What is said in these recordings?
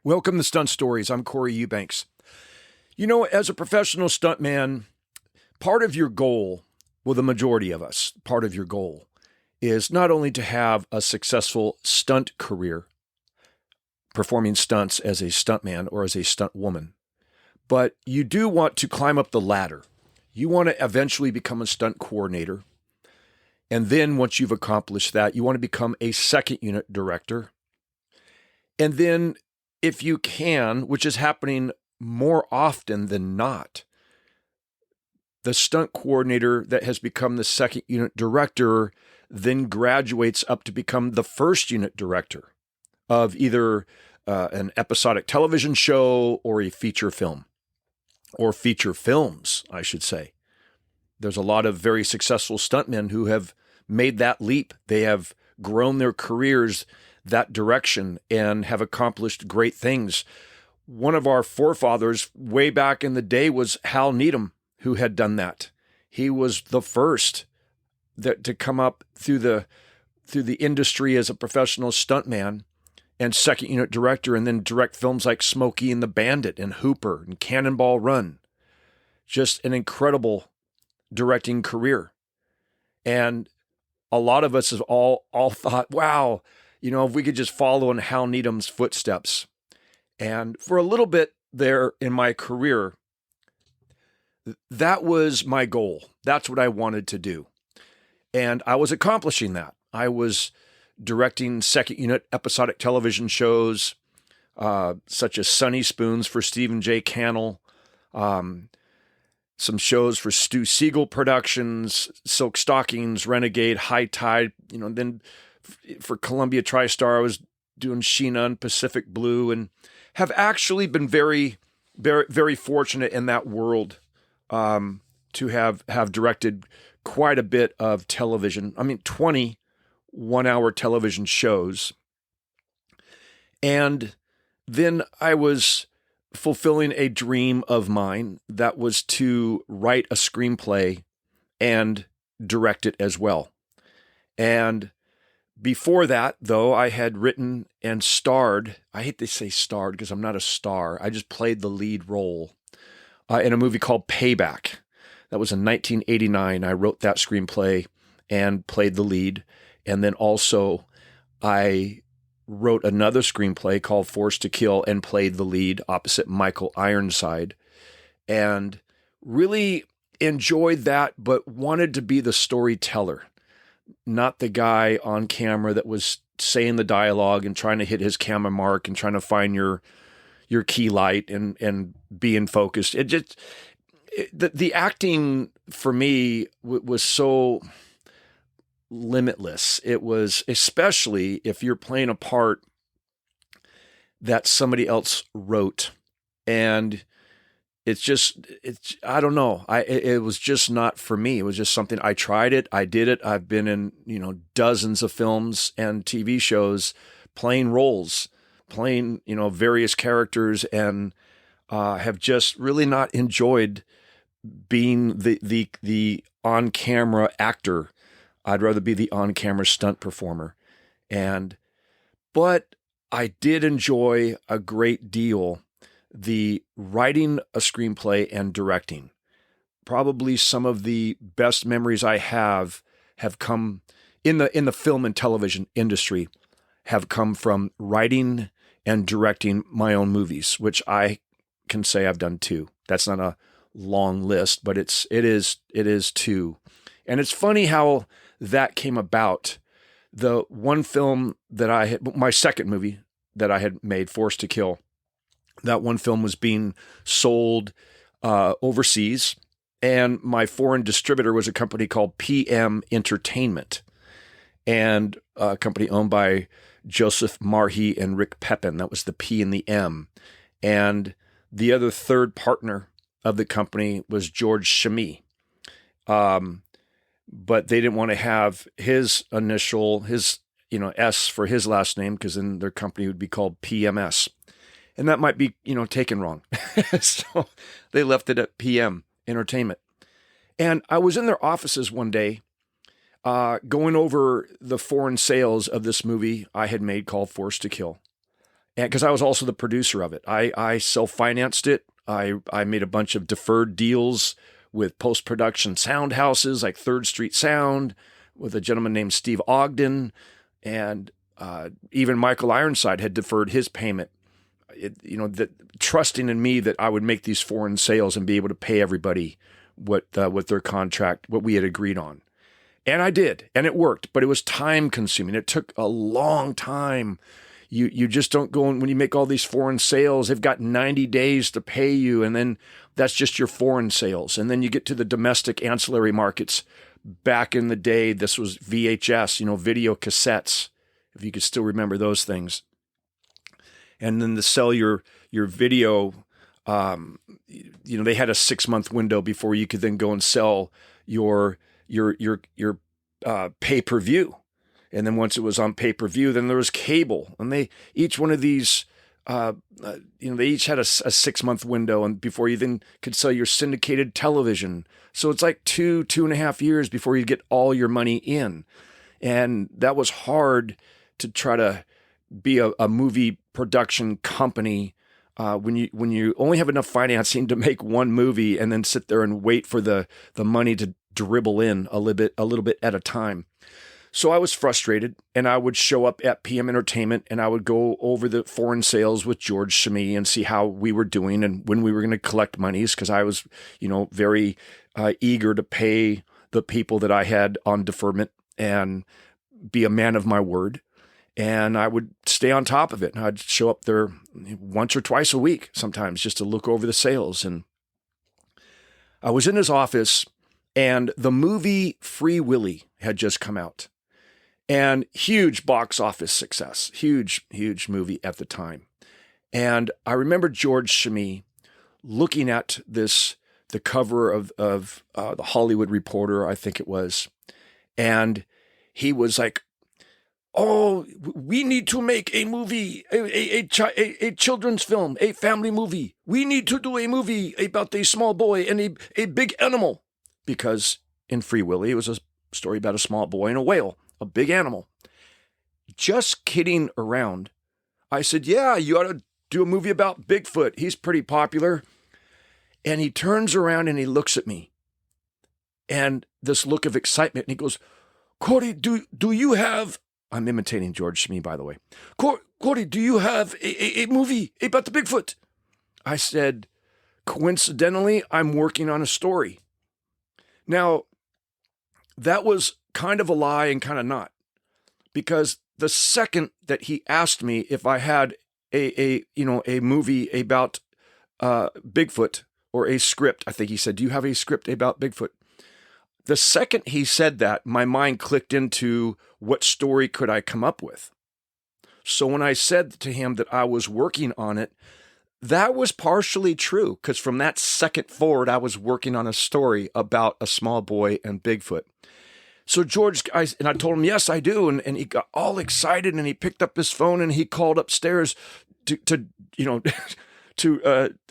Welcome to Stunt Stories. I'm Corey Eubanks. You know, as a professional stuntman, part of your goal, well, the majority of us, part of your goal is not only to have a successful stunt career, performing stunts as a stuntman or as a stunt woman, but you do want to climb up the ladder. You want to eventually become a stunt coordinator. And then once you've accomplished that, you want to become a second unit director. And then if you can, which is happening more often than not, the stunt coordinator that has become the second unit director then graduates up to become the first unit director of either an episodic television show or a feature film, or feature films, I should say. There's a lot of very successful stuntmen who have made that leap. They have grown their careers that direction and have accomplished great things. One of our forefathers way back in the day was Hal Needham, who had done that. He was the first to come up through the industry as a professional stuntman and second unit director, and then direct films like Smokey and the Bandit and Hooper and Cannonball Run. Just an incredible directing career. And a lot of us have all thought, wow, you know, if we could just follow in Hal Needham's footsteps. And for a little bit there in my career, that was my goal. That's what I wanted to do. And I was accomplishing that. I was directing second unit episodic television shows, such as Sunny Spoons for Stephen J. Cannell, some shows for Stu Siegel Productions, Silk Stockings, Renegade, High Tide, then for Columbia TriStar, I was doing Sheena and Pacific Blue, and have actually been very, very, very fortunate in that world to have directed quite a bit of television. 20 one-hour television shows. And then I was fulfilling a dream of mine that was to write a screenplay and direct it as well. And before that, though, I had written and starred, I hate to say starred because I'm not a star, I just played the lead role in a movie called Payback. That was in 1989. I wrote that screenplay and played the lead. And then also I wrote another screenplay called Forced to Kill and played the lead opposite Michael Ironside. And really enjoyed that, but wanted to be the storyteller, not the guy on camera that was saying the dialogue and trying to hit his camera mark and trying to find your key light and being focused. The acting for me was so limitless. It was, especially if you're playing a part that somebody else wrote, and I don't know. It was just not for me. It was just something, I tried it. I did it. I've been in, dozens of films and TV shows playing roles, playing, various characters, and have just really not enjoyed being the on-camera actor. I'd rather be the on-camera stunt performer. But I did enjoy a great deal the writing a screenplay and directing. Probably some of the best memories I have come in the film and television industry, have come from writing and directing my own movies, which I can say I've done two. That's not a long list, but it is two. And it's funny how that came about. The one film that my second movie that I had made, Forced to Kill, that one film was being sold overseas, and my foreign distributor was a company called PM Entertainment, and a company owned by Joseph Marhi and Rick Pepin. That was the P and the M. And the other third partner of the company was George Chamy. But they didn't want to have his initial, S for his last name, because then their company would be called PMS. And that might be, taken wrong. So they left it at PM Entertainment. And I was in their offices one day going over the foreign sales of this movie I had made called Forced to Kill. and because I was also the producer of it. I self-financed it. I made a bunch of deferred deals with post-production sound houses like Third Street Sound with a gentleman named Steve Ogden, and even Michael Ironside had deferred his payment. Trusting in me that I would make these foreign sales and be able to pay everybody what their contract, what we had agreed on. And I did, and it worked, but it was time consuming. It took a long time. You just don't go, when you make all these foreign sales, they've got 90 days to pay you, and then that's just your foreign sales. And then you get to the domestic ancillary markets. Back in the day, this was VHS, video cassettes, if you could still remember those things. And then to sell your video, they had a 6-month window before you could then go and sell your pay-per-view. And then once it was on pay-per-view, then there was cable. And each one of these, they each had a 6-month window, and before you then could sell your syndicated television. So it's like 2.5 years before you get all your money in. And that was hard to try to be a movie production company when you only have enough financing to make one movie and then sit there and wait for the money to dribble in a little bit at a time. So I was frustrated, and I would show up at PM Entertainment, and I would go over the foreign sales with George Chimie and see how we were doing and when we were going to collect monies, because I was, very eager to pay the people that I had on deferment and be a man of my word. And I would stay on top of it. And I'd show up there once or twice a week, sometimes, just to look over the sales. And I was in his office, and the movie Free Willy had just come out. And huge box office success, huge movie at the time. And I remember George Chimie looking at the cover of the Hollywood Reporter, I think it was, and he was like, "Oh, we need to make a movie, a children's film, a family movie. We need to do a movie about a small boy and a big animal." Because in Free Willy, it was a story about a small boy and a whale, a big animal. Just kidding around. I said, "Yeah, you ought to do a movie about Bigfoot. He's pretty popular." And he turns around and he looks at me. And this look of excitement, and he goes, "Corey, do you have..." I'm imitating George Chimie, by the way. "Corey, do you have a movie about the Bigfoot?" I said, "Coincidentally, I'm working on a story." Now, that was kind of a lie and kind of not, because the second that he asked me if I had a movie about Bigfoot, or a script, I think he said, "Do you have a script about Bigfoot?" The second he said that, my mind clicked into what story could I come up with. So when I said to him that I was working on it, that was partially true, because from that second forward, I was working on a story about a small boy and Bigfoot. So George, I told him, "Yes, I do." And he got all excited, and he picked up his phone and he called upstairs to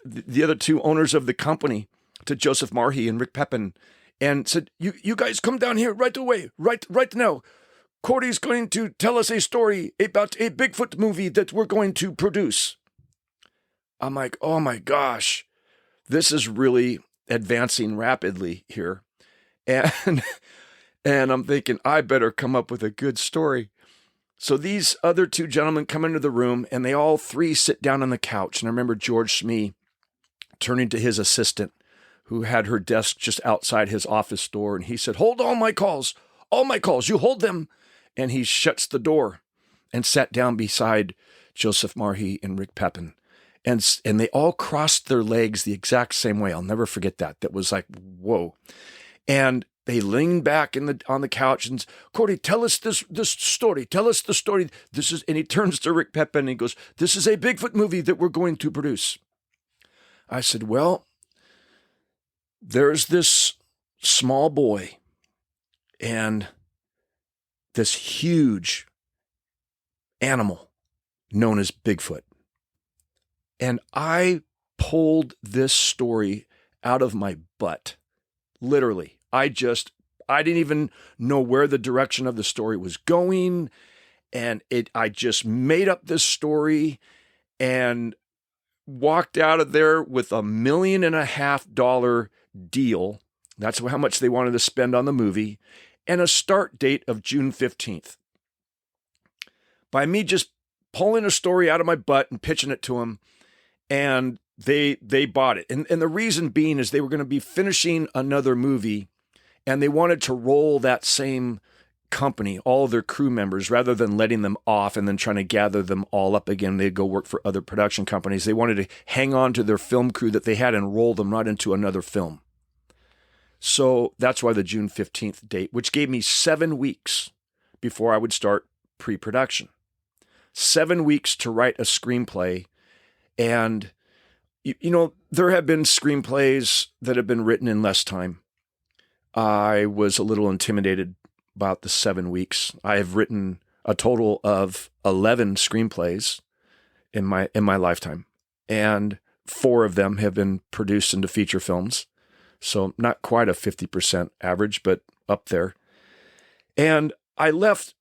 the other two owners of the company, to Joseph Marhe and Rick Pepin, and said, you guys come down here right away, right now. Corey's going to tell us a story about a Bigfoot movie that we're going to produce." I'm like, oh my gosh, this is really advancing rapidly here. And I'm thinking, I better come up with a good story. So these other two gentlemen come into the room, and they all three sit down on the couch. And I remember George Chimie turning to his assistant, who had her desk just outside his office door, and he said, "Hold all my calls, you hold them." And he shuts the door and sat down beside Joseph Marhe and Rick Pepin. And they all crossed their legs the exact same way. I'll never forget that. That was like, whoa. And they leaned back on the couch and, "Corey, tell us this story. Tell us the story. And he turns to Rick Pepin and he goes, "This is a Bigfoot movie that we're going to produce." I said, "Well, there's this small boy and this huge animal known as Bigfoot. And I pulled this story out of my butt. Literally. I didn't even know where the direction of the story was going. And I just made up this story, and walked out of there with $1.5 million deal. That's how much they wanted to spend on the movie, and a start date of June 15th. By me just pulling a story out of my butt and pitching it to them, and they bought it. And the reason being is they were going to be finishing another movie, and they wanted to roll that same company, all of their crew members, rather than letting them off and then trying to gather them all up again. They'd go work for other production companies. They wanted to hang on to their film crew that they had and roll them right into another film. So that's why the June 15th date, which gave me 7 weeks before I would start pre-production. 7 weeks to write a screenplay. And, there have been screenplays that have been written in less time. I was a little intimidated about the 7 weeks. I have written a total of 11 screenplays in my lifetime, and 4 of them have been produced into feature films. So not quite a 50% average, but up there. And I left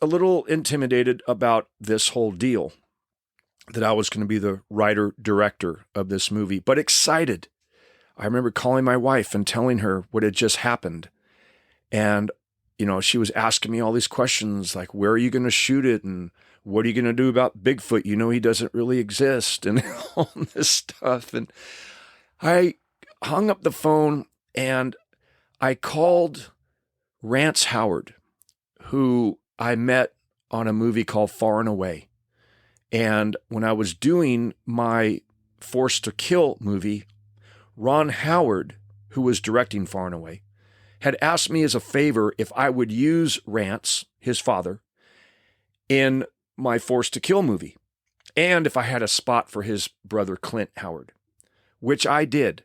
a little intimidated about this whole deal, that I was going to be the writer-director of this movie, but excited. I remember calling my wife and telling her what had just happened. And, she was asking me all these questions like, where are you going to shoot it? And what are you going to do about Bigfoot? He doesn't really exist, and all this stuff. And I hung up the phone and I called Rance Howard, who I met on a movie called Far and Away. And when I was doing my Forced to Kill movie, Ron Howard, who was directing Far and Away, had asked me as a favor if I would use Rance, his father, in my Forced to Kill movie, and if I had a spot for his brother Clint Howard, which I did.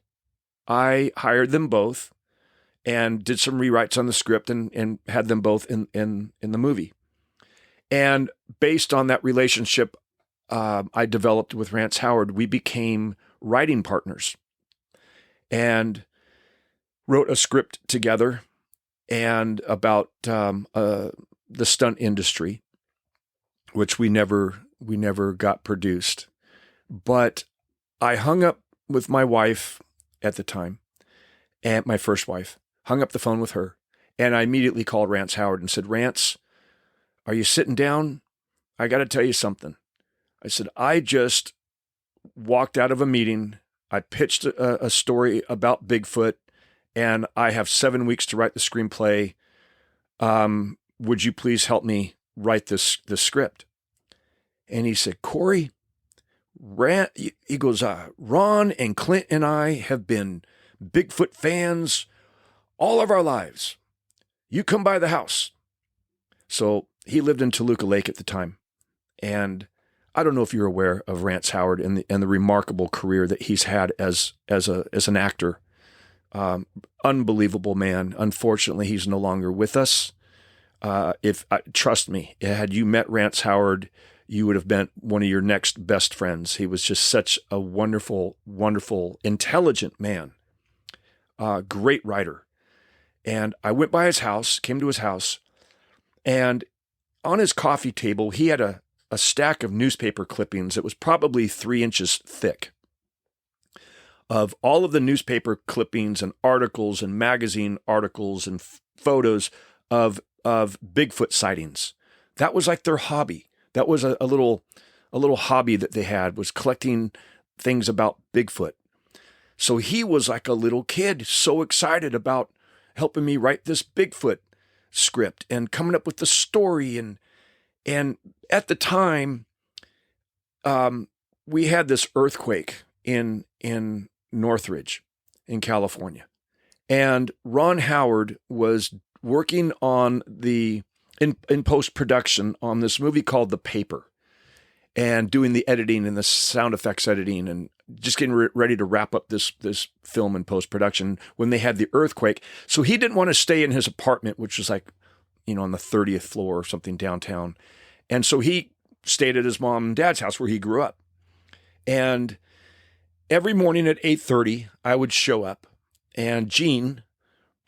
I hired them both and did some rewrites on the script and had them both in the movie. And based on that relationship I developed with Rance Howard, we became writing partners and wrote a script together and about the stunt industry, which we never got produced. But I hung up with my wife at the time, and my first wife, hung up the phone with her, and I immediately called Rance Howard and said, Rance, are you sitting down? I got to tell you something. I said, I just walked out of a meeting. I pitched a story about Bigfoot, and I have 7 weeks to write the screenplay. Would you please help me write this script? And he said, Corey, he goes, Ron and Clint and I have been Bigfoot fans all of our lives. You come by the house. So he lived in Toluca Lake at the time. And I don't know if you're aware of Rance Howard and the remarkable career that he's had as an actor. Unbelievable man. Unfortunately, he's no longer with us. Trust me, had you met Rance Howard, you would have been one of your next best friends. He was just such a wonderful, wonderful, intelligent man. Great writer. And I went by his house, came to his house, and on his coffee table, he had a stack of newspaper clippings that was probably 3 inches thick, of all of the newspaper clippings and articles and magazine articles and photos of Bigfoot sightings. That was like their hobby. That was a little hobby that they had, was collecting things about Bigfoot. So he was like a little kid, so excited about helping me write this Bigfoot script and coming up with the story. And at the time, we had this earthquake in Northridge in California. And Ron Howard was working on in post-production on this movie called The Paper, and doing the editing and the sound effects editing and just getting ready to wrap up this film in post-production when they had the earthquake. So he didn't want to stay in his apartment, which was like, on the 30th floor or something downtown. And so he stayed at his mom and dad's house where he grew up. And every morning at 8:30, I would show up, and Jean,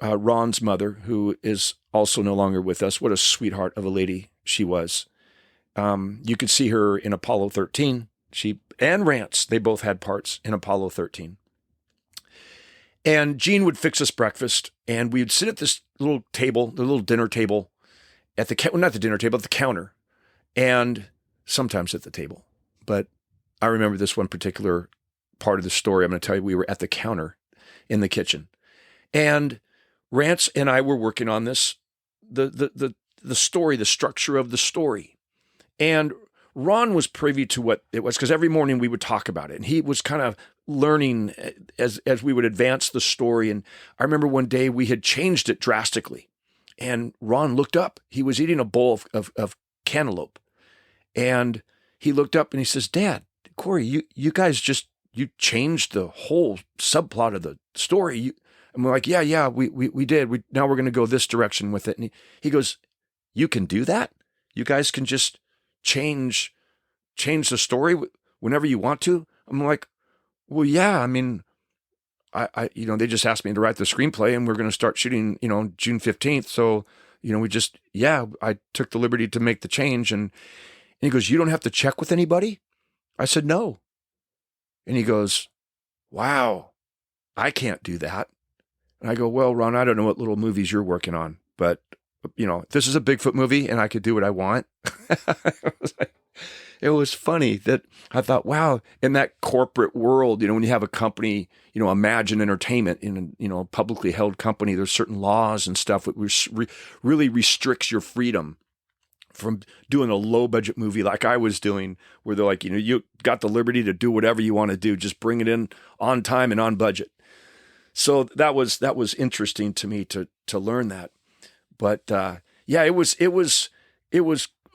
Ron's mother, who is also no longer with us, what a sweetheart of a lady she was. You could see her in Apollo 13. She and Rance, they both had parts in Apollo 13. And Gene would fix us breakfast, and we'd sit at this little table, the little dinner table, at the not the dinner table, at the counter, and sometimes at the table. But I remember this one particular part of the story. I'm going to tell you, we were at the counter in the kitchen, and Rance and I were working on this, the story, the structure of the story, and Ron was privy to what it was because every morning we would talk about it, and he was kind of learning as we would advance the story. And I remember one day we had changed it drastically, and Ron looked up. He was eating a bowl of cantaloupe, and he looked up and he says, "Dad, Corey, you guys you changed the whole subplot of the story." And we're like, yeah, we did. Now we're going to go this direction with it. And he goes, "You can do that? You guys can just change the story whenever you want to?" I'm like, "Well, yeah, I mean, I they just asked me to write the screenplay, and we're going to start shooting, June 15th. So, I took the liberty to make the change." And he goes, "You don't have to check with anybody?" I said, "No." And he goes, "Wow, I can't do that." And I go, "Well, Ron, I don't know what little movies you're working on, but this is a Bigfoot movie and I could do what I want." It was funny that I thought, wow, in that corporate world, when you have a company, Imagine Entertainment in a publicly held company, there's certain laws and stuff that really restricts your freedom from doing a low budget movie like I was doing, where they're like, you got the liberty to do whatever you want to do, just bring it in on time and on budget. So that was interesting to me to learn that. But it was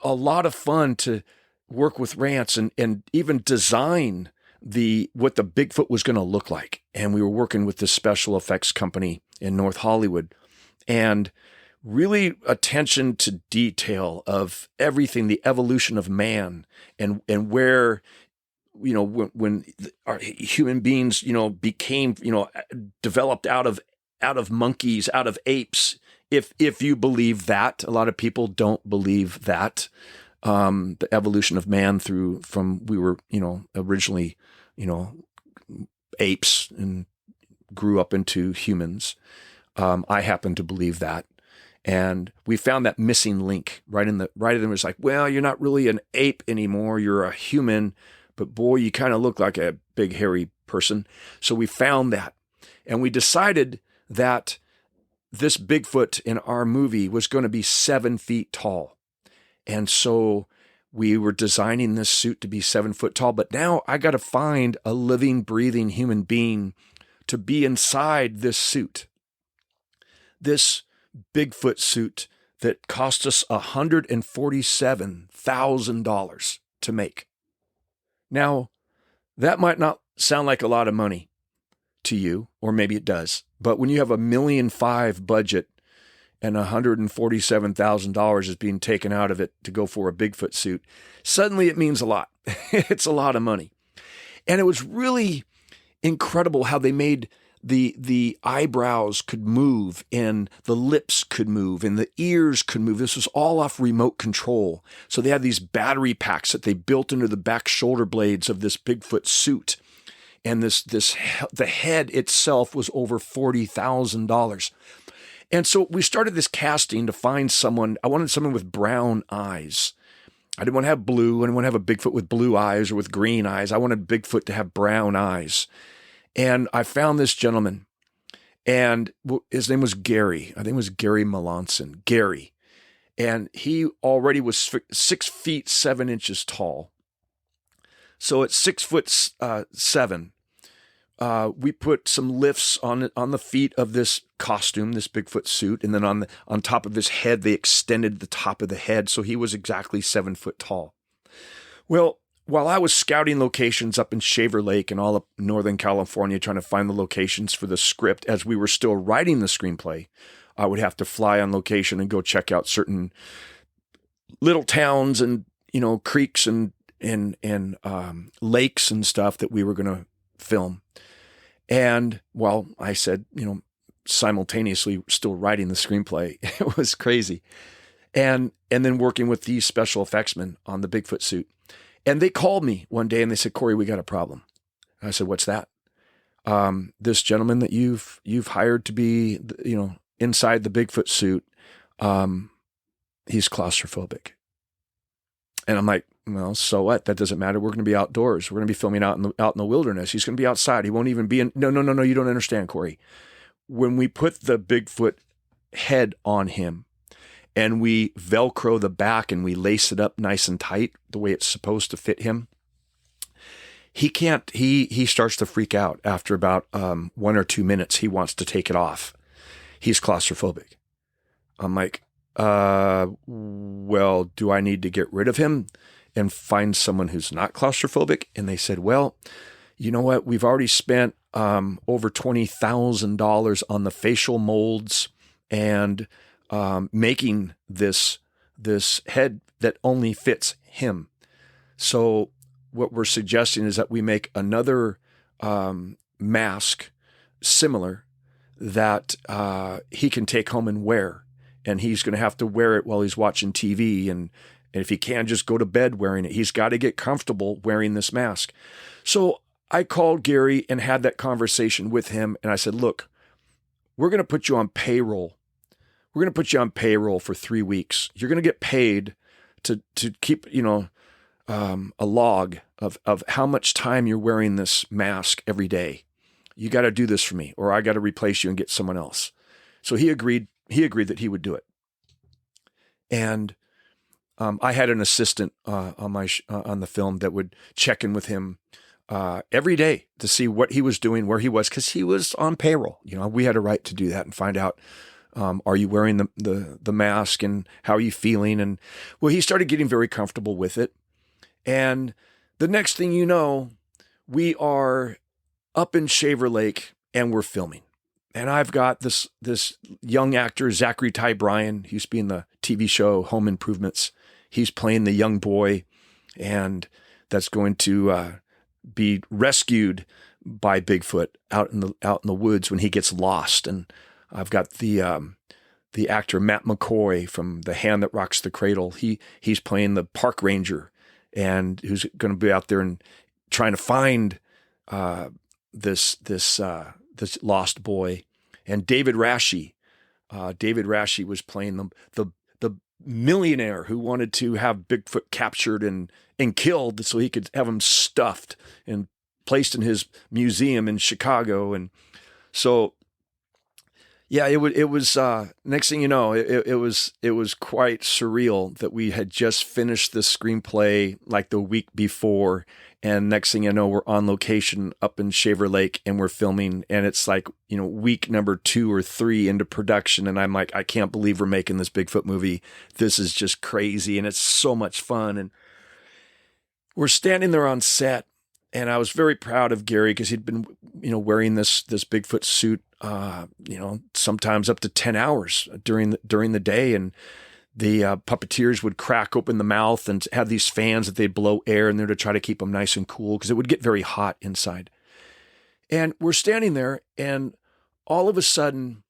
a lot of fun to work with Rance and even design what the Bigfoot was going to look like. And we were working with this special effects company in North Hollywood, and really attention to detail of everything, the evolution of man, and where, when our human beings, became, developed out of monkeys, out of apes. If you believe that, a lot of people don't believe that. The evolution of man from we were, originally, apes and grew up into humans. I happen to believe that. And we found that missing link right in it was like, well, you're not really an ape anymore. You're a human, but boy, you kind of look like a big hairy person. So we found that, and we decided that this Bigfoot in our movie was going to be 7 feet tall. And so we were designing this suit to be 7 foot tall, but now I got to find a living, breathing human being to be inside this suit. This Bigfoot suit that cost us $147,000 to make. Now, that might not sound like a lot of money to you, or maybe it does, but when you have $1.5 million budget and $147,000 is being taken out of it to go for a Bigfoot suit, suddenly it means a lot. It's a lot of money. And it was really incredible how they made the eyebrows could move, and the lips could move, and the ears could move. This was all off remote control. So they had these battery packs that they built into the back shoulder blades of this Bigfoot suit. And the head itself was over $40,000. And so we started this casting to find someone. I wanted someone with brown eyes. I didn't want to have blue. I didn't want to have a Bigfoot with blue eyes or with green eyes. I wanted Bigfoot to have brown eyes. And I found this gentleman, and his name was Gary. I think it was Gary Melanson. Gary. And he already was 6 feet 7 inches tall. So at 6'7", we put some lifts on the feet of this costume, this Bigfoot suit, and then on top of his head, they extended the top of the head, so he was exactly 7 foot tall. Well, while I was scouting locations up in Shaver Lake and all of Northern California, trying to find the locations for the script, as we were still writing the screenplay, I would have to fly on location and go check out certain little towns and creeks and lakes and stuff that we were going to film. And while I said, simultaneously still writing the screenplay, it was crazy. And then working with these special effects men on the Bigfoot suit. And they called me one day and they said, Corey, we got a problem. I said, what's that? This gentleman that you've hired to be, inside the Bigfoot suit, he's claustrophobic. And I'm like, well, so what? That doesn't matter. We're going to be outdoors. We're going to be filming out in the wilderness. He's going to be outside. He won't even be in. No. You don't understand, Corey. When we put the Bigfoot head on him and we Velcro the back and we lace it up nice and tight the way it's supposed to fit him, he can't. He starts to freak out after about 1 or 2 minutes. He wants to take it off. He's claustrophobic. I'm like, well, do I need to get rid of him and find someone who's not claustrophobic? And they said, well, you know what? We've already spent over $20,000 on the facial molds and making this head that only fits him. So what we're suggesting is that we make another mask similar that he can take home and wear. And he's going to have to wear it while he's watching TV. And if he can, just go to bed wearing it. He's got to get comfortable wearing this mask. So I called Gary and had that conversation with him. And I said, look, we're going to put you on payroll. We're going to put you on payroll for 3 weeks. You're going to get paid to keep, a log of how much time you're wearing this mask every day. You got to do this for me, or I got to replace you and get someone else. So he agreed. He agreed that he would do it. And I had an assistant on the film that would check in with him every day to see what he was doing, where he was, because he was on payroll. We had a right to do that and find out, are you wearing the mask and how are you feeling? And well, he started getting very comfortable with it. And the next thing you know, we are up in Shaver Lake and we're filming. And I've got this young actor, Zachary Ty Bryan. He used to be in the TV show Home Improvements. He's playing the young boy, and that's going to be rescued by Bigfoot out in the woods when he gets lost. And I've got the actor Matt McCoy from The Hand That Rocks the Cradle. He's playing the park ranger, and who's going to be out there and trying to find this lost boy. And David Rashi was playing the millionaire who wanted to have Bigfoot captured and killed so he could have him stuffed and placed in his museum in Chicago. And so, yeah, it was next thing you know, it was quite surreal that we had just finished the screenplay like the week before. And next thing you know, we're on location up in Shaver Lake and we're filming, and it's like, week number 2 or 3 into production. And I'm like, I can't believe we're making this Bigfoot movie. This is just crazy. And it's so much fun. And we're standing there on set, and I was very proud of Gary because he'd been, wearing this Bigfoot suit, sometimes up to 10 hours during the day. And the puppeteers would crack open the mouth and have these fans that they'd blow air in there to try to keep them nice and cool because it would get very hot inside. And we're standing there, and all of a sudden,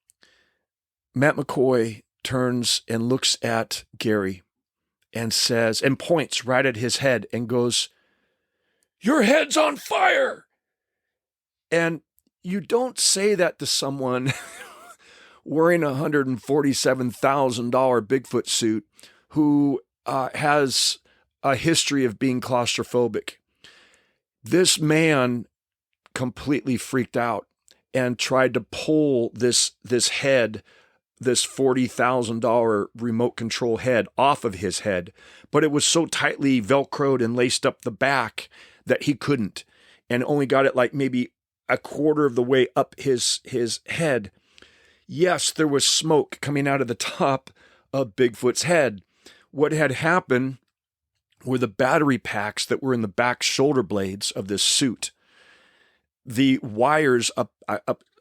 Matt McCoy turns and looks at Gary and says, and points right at his head and goes, "Your head's on fire." And you don't say that to someone wearing a $147,000 Bigfoot suit who has a history of being claustrophobic. This man completely freaked out and tried to pull this head, this $40,000 remote control head off of his head, but it was so tightly Velcroed and laced up the back that he couldn't, and only got it like maybe a quarter of the way up his head. Yes, there was smoke coming out of the top of Bigfoot's head. What had happened were the battery packs that were in the back shoulder blades of this suit. The wires,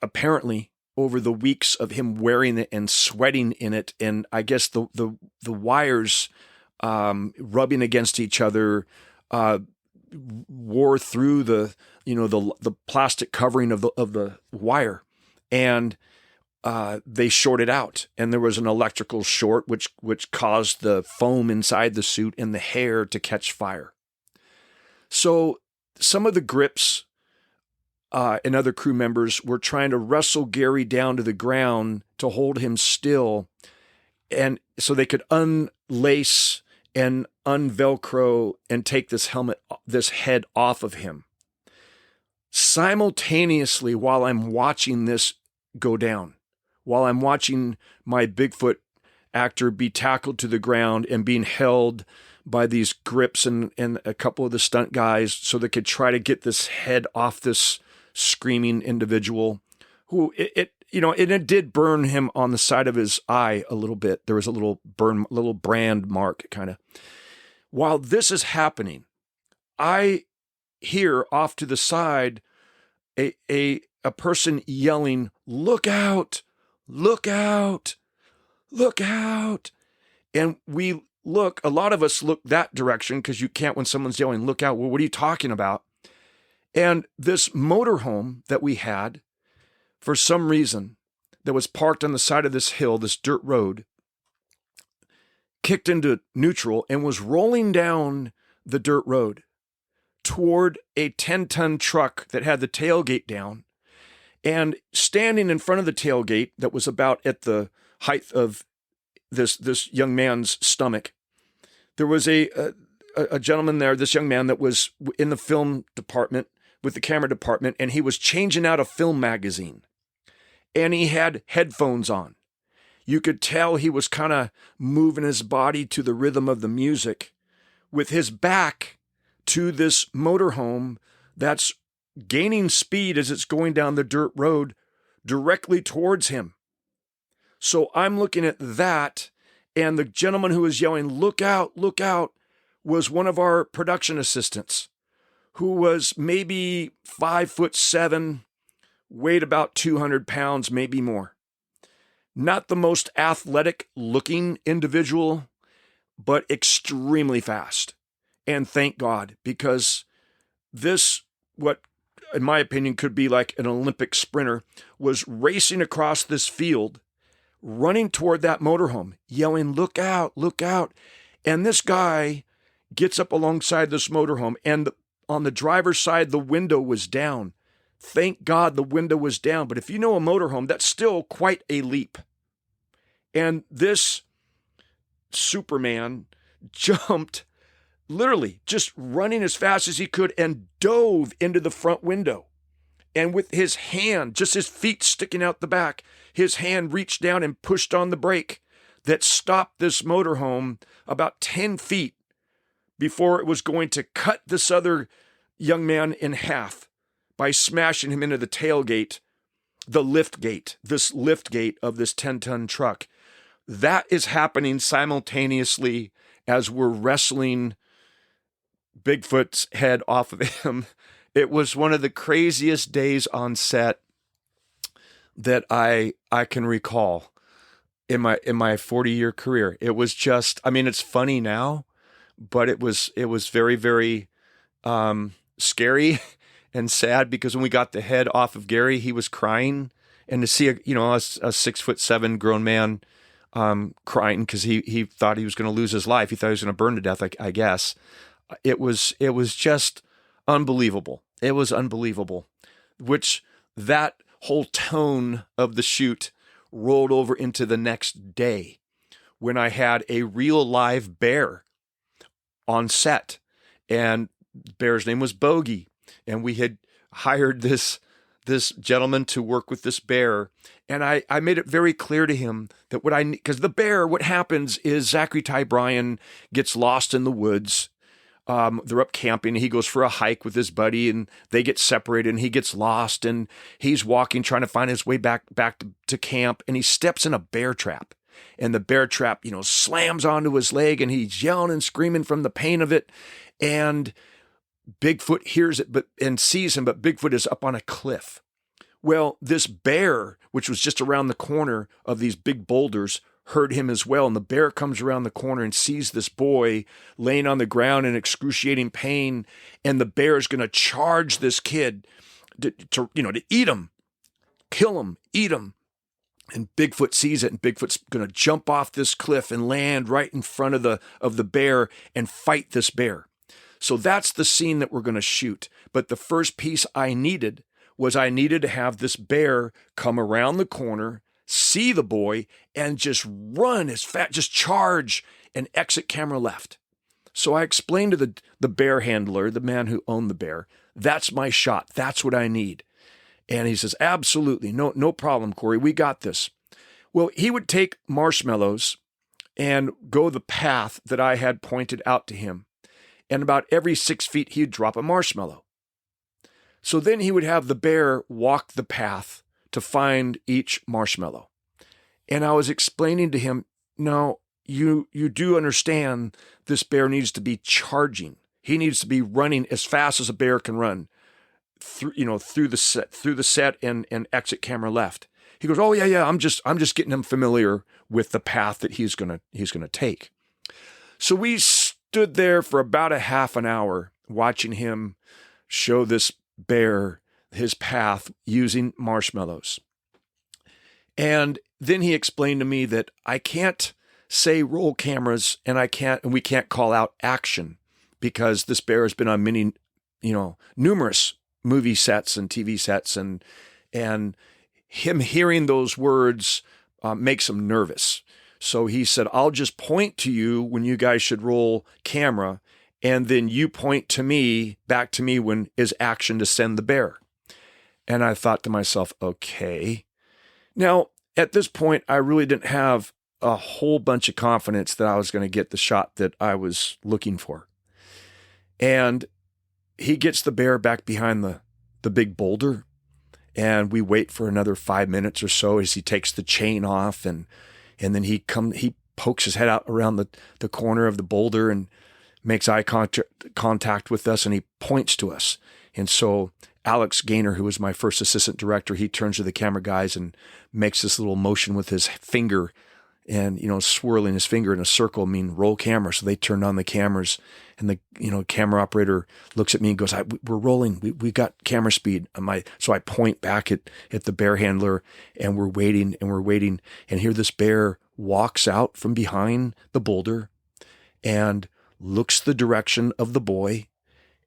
apparently, over the weeks of him wearing it and sweating in it, and I guess the wires rubbing against each other wore through the plastic covering of the wire, and they shorted out, and there was an electrical short which caused the foam inside the suit and the hair to catch fire. So some of the grips and other crew members were trying to wrestle Gary down to the ground to hold him still, and so they could unlace and unvelcro and take this head off of him. Simultaneously, while I'm watching this go down, while I'm watching my Bigfoot actor be tackled to the ground and being held by these grips and a couple of the stunt guys so they could try to get this head off this screaming individual who it did burn him on the side of his eye a little bit. There was a little brand mark kind of. While this is happening, I hear off to the side a person yelling, "Look out, look out, look out." And we look, a lot of us look that direction because you can't when someone's yelling, "Look out." Well, what are you talking about? And this motorhome that we had, for some reason, that was parked on the side of this hill, this dirt road, kicked into neutral and was rolling down the dirt road toward a 10-ton truck that had the tailgate down. And standing in front of the tailgate that was about at the height of this young man's stomach, there was a gentleman there, this young man that was in the film department with the camera department, and he was changing out a film magazine. And he had headphones on. You could tell he was kind of moving his body to the rhythm of the music with his back to this motorhome that's gaining speed as it's going down the dirt road directly towards him. So I'm looking at that, and the gentleman who was yelling, "Look out, was one of our production assistants who was maybe 5'7", weighed about 200 pounds, maybe more. Not the most athletic looking individual, but extremely fast. And thank God, because this, what in my opinion could be like an Olympic sprinter, was racing across this field, running toward that motorhome, yelling, "Look out, look out." And this guy gets up alongside this motorhome, and on the driver's side, the window was down. Thank God the window was down. But if you know a motorhome, that's still quite a leap. And this Superman jumped, literally just running as fast as he could, and dove into the front window. And with his hand, just his feet sticking out the back, his hand reached down and pushed on the brake that stopped this motorhome about 10 feet before it was going to cut this other young man in half by smashing him into the tailgate, this lift gate of this 10-ton truck. That is happening simultaneously as we're wrestling Bigfoot's head off of him. It was one of the craziest days on set that I can recall in my 40-year career. It was just, I mean, it's funny now, but it was very, very scary and sad, because when we got the head off of Gary, he was crying, and to see a 6'7" grown man crying because he thought he was going to lose his life. He thought he was going to burn to death, I guess. It was just unbelievable. It was unbelievable, which that whole tone of the shoot rolled over into the next day when I had a real live bear on set, and bear's name was Bogey, and we had hired this gentleman to work with this bear. And I made it very clear to him that because the bear, what happens is Zachary Ty Bryan gets lost in the woods. They're up camping. He goes for a hike with his buddy, and they get separated, and he gets lost, and he's walking, trying to find his way back to camp, and he steps in a bear trap. And the bear trap, slams onto his leg, and he's yelling and screaming from the pain of it. And Bigfoot hears it and sees him, but Bigfoot is up on a cliff. Well, this bear, which was just around the corner of these big boulders, heard him as well. And the bear comes around the corner and sees this boy laying on the ground in excruciating pain. And the bear is going to charge this kid to eat him, kill him, eat him. And Bigfoot sees it, and Bigfoot's going to jump off this cliff and land right in front of the bear and fight this bear. So that's the scene that we're going to shoot. But the first piece I needed to have this bear come around the corner, see the boy, and just run as fast, just charge and exit camera left. So I explained to the bear handler, the man who owned the bear, that's my shot. That's what I need. And he says, absolutely, no problem, Corey. We got this. Well, he would take marshmallows and go the path that I had pointed out to him. And about every 6 feet, he'd drop a marshmallow. So then he would have the bear walk the path to find each marshmallow. And I was explaining to him, no, you do understand this bear needs to be charging. He needs to be running as fast as a bear can run through the set and exit camera left. He goes, oh yeah, I'm just getting him familiar with the path that he's gonna take. So we stood there for about a half an hour watching him show this bear his path using marshmallows. And then he explained to me that I can't say roll cameras and we can't call out action because this bear has been on many, numerous movie sets and TV sets, and him hearing those words makes him nervous. So he said, I'll just point to you when you guys should roll camera, and then you point back to me when is action to send the bear. And I thought to myself, okay. Now, at this point, I really didn't have a whole bunch of confidence that I was going to get the shot that I was looking for. And he gets the bear back behind the big boulder, and we wait for another 5 minutes or so as he takes the chain off, and then he pokes his head out around the corner of the boulder and makes eye contact with us, and he points to us. And so Alex Gaynor, who was my first assistant director, he turns to the camera guys and makes this little motion with his finger and, swirling his finger in a circle, roll camera. So they turned on the cameras, and the camera operator looks at me and goes, we're rolling. We got camera speed. So I point back at the bear handler, and we're waiting. And here this bear walks out from behind the boulder and looks the direction of the boy.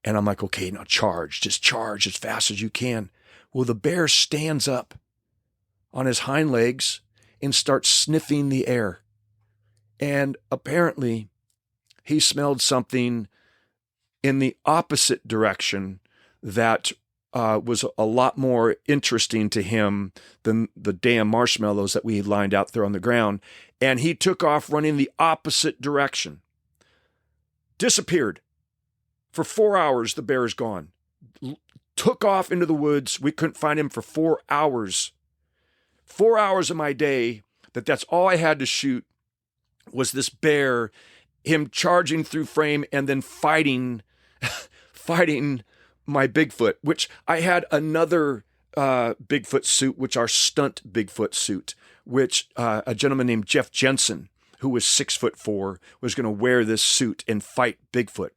And I'm like, okay, now just charge as fast as you can. Well, the bear stands up on his hind legs and starts sniffing the air. And apparently he smelled something in the opposite direction that was a lot more interesting to him than the damn marshmallows that we had lined out there on the ground. And he took off running the opposite direction. Disappeared. For 4 hours, the bear is gone. Took off into the woods. We couldn't find him for 4 hours. 4 hours of my day, that's all I had to shoot, was this bear, him charging through frame and then fighting my Bigfoot, which I had another Bigfoot suit, which our stunt Bigfoot suit, which a gentleman named Jeff Jensen, who was 6'4", was going to wear this suit and fight Bigfoot.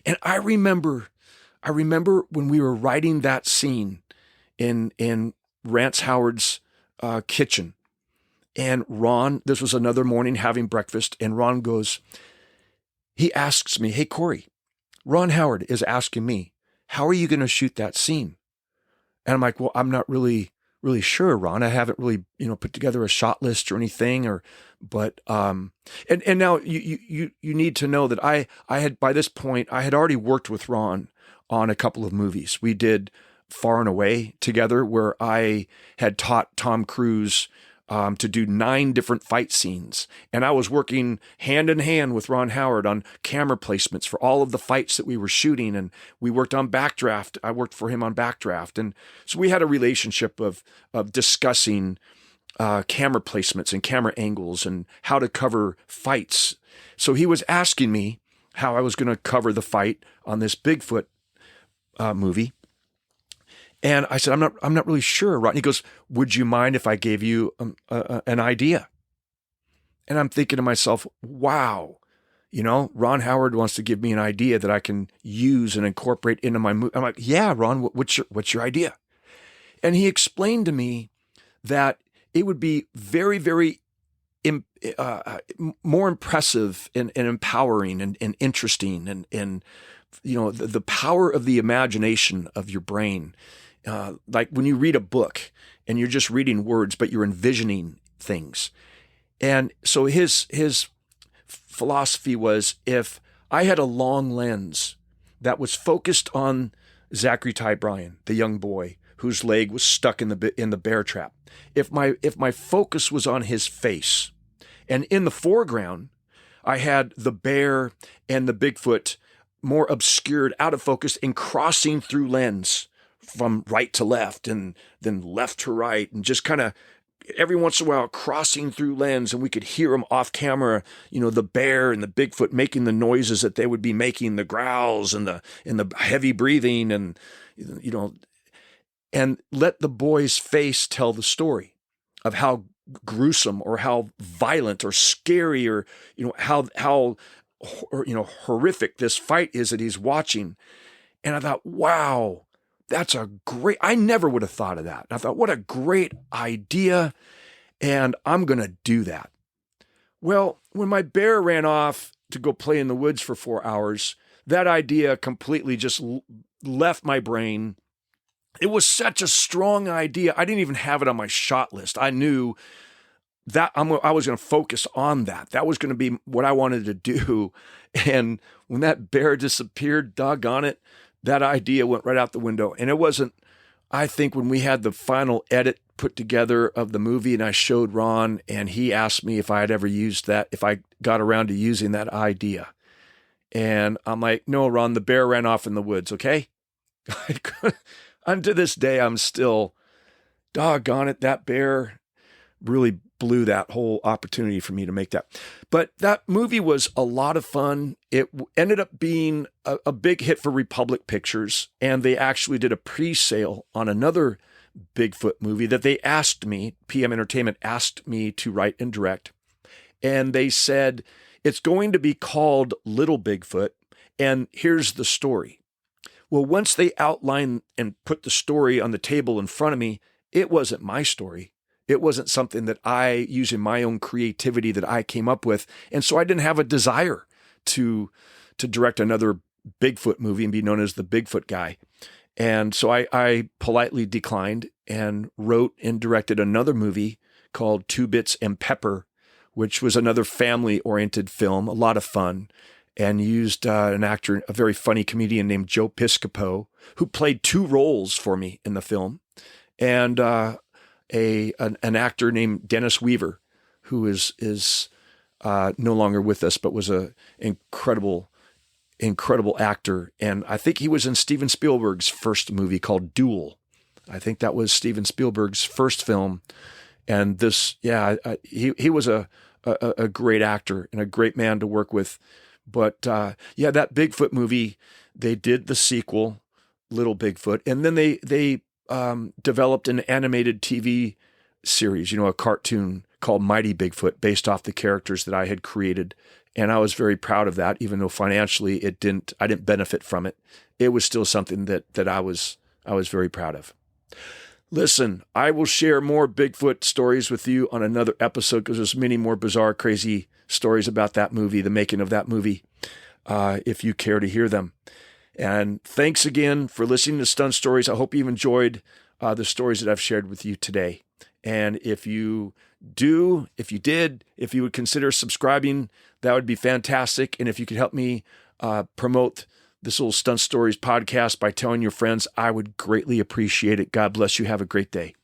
And I remember when we were writing that scene in Rance Howard's kitchen, and Ron, this was another morning having breakfast, and Ron he asks me, hey, Corey, Ron Howard is asking me, how are you going to shoot that scene? And I'm like, well, I'm not really sure, Ron. I haven't really, put together a shot list or anything, but and now you need to know that I had, by this point, I had already worked with Ron on a couple of movies. We did Far and Away together, where I had taught Tom Cruise to do 9 different fight scenes. And I was working hand in hand with Ron Howard on camera placements for all of the fights that we were shooting. And we worked on Backdraft. I worked for him on Backdraft. And so we had a relationship of discussing camera placements and camera angles and how to cover fights. So he was asking me how I was going to cover the fight on this Bigfoot movie. And I said, I'm not really sure, Ron. He goes, would you mind if I gave you an idea? And I'm thinking to myself, wow, Ron Howard wants to give me an idea that I can use and incorporate into my movie. I'm like, yeah, Ron, what's your idea? And he explained to me that it would be very, very more impressive and empowering and interesting and the power of the imagination of your brain. Like when you read a book and you're just reading words, but you're envisioning things. And so his philosophy was, if I had a long lens that was focused on Zachary Ty Bryan, the young boy whose leg was stuck in the bear trap, if my focus was on his face, and in the foreground I had the bear and the Bigfoot more obscured, out of focus, and crossing through lens from right to left and then left to right, and just kind of every once in a while crossing through lens, and we could hear them off camera, the bear and the Bigfoot making the noises that they would be making, the growls and the heavy breathing, and and let the boy's face tell the story of how gruesome or how violent or scary or how horrific this fight is that he's watching. And I thought, wow, I never would have thought of that. I thought, what a great idea, and I'm going to do that. Well, when my bear ran off to go play in the woods for 4 hours, that idea completely just left my brain. It was such a strong idea. I didn't even have it on my shot list. I knew that I was going to focus on that. That was going to be what I wanted to do. And when that bear disappeared, doggone it, that idea went right out the window. And it wasn't, I think, when we had the final edit put together of the movie and I showed Ron, and he asked me if I had ever used that, if I got around to using that idea. And I'm like, no, Ron, the bear ran off in the woods, okay? And to this day, I'm still, doggone it, that bear really blew that whole opportunity for me to make that. But that movie was a lot of fun. It ended up being a big hit for Republic Pictures, and they actually did a pre-sale on another Bigfoot movie that they asked me, PM Entertainment asked me to write and direct. And they said, it's going to be called Little Bigfoot, and here's the story. Well, once they outlined and put the story on the table in front of me, it wasn't my story. It wasn't something that I, using my own creativity, that I came up with. And so I didn't have a desire to direct another Bigfoot movie and be known as the Bigfoot guy. And so I politely declined and wrote and directed another movie called Two Bits and Pepper, which was another family-oriented film, a lot of fun, and used an actor, a very funny comedian named Joe Piscopo, who played 2 roles for me in the film, and an actor named Dennis Weaver, who is no longer with us, but was an incredible actor. And I think he was in Steven Spielberg's first movie called Duel. I think that was Steven Spielberg's first film. And this, he was a great actor and a great man to work with. But that Bigfoot movie, they did the sequel, Little Bigfoot, and then they developed an animated TV series, a cartoon called Mighty Bigfoot, based off the characters that I had created. And I was very proud of that, even though financially I didn't benefit from it. It was still something that I was very proud of. Listen, I will share more Bigfoot stories with you on another episode, because there's many more bizarre, crazy stories about that movie, the making of that movie, if you care to hear them. And thanks again for listening to Stunt Stories. I hope you've enjoyed the stories that I've shared with you today. And if you would consider subscribing, that would be fantastic. And if you could help me promote this little Stunt Stories podcast by telling your friends, I would greatly appreciate it. God bless you. Have a great day.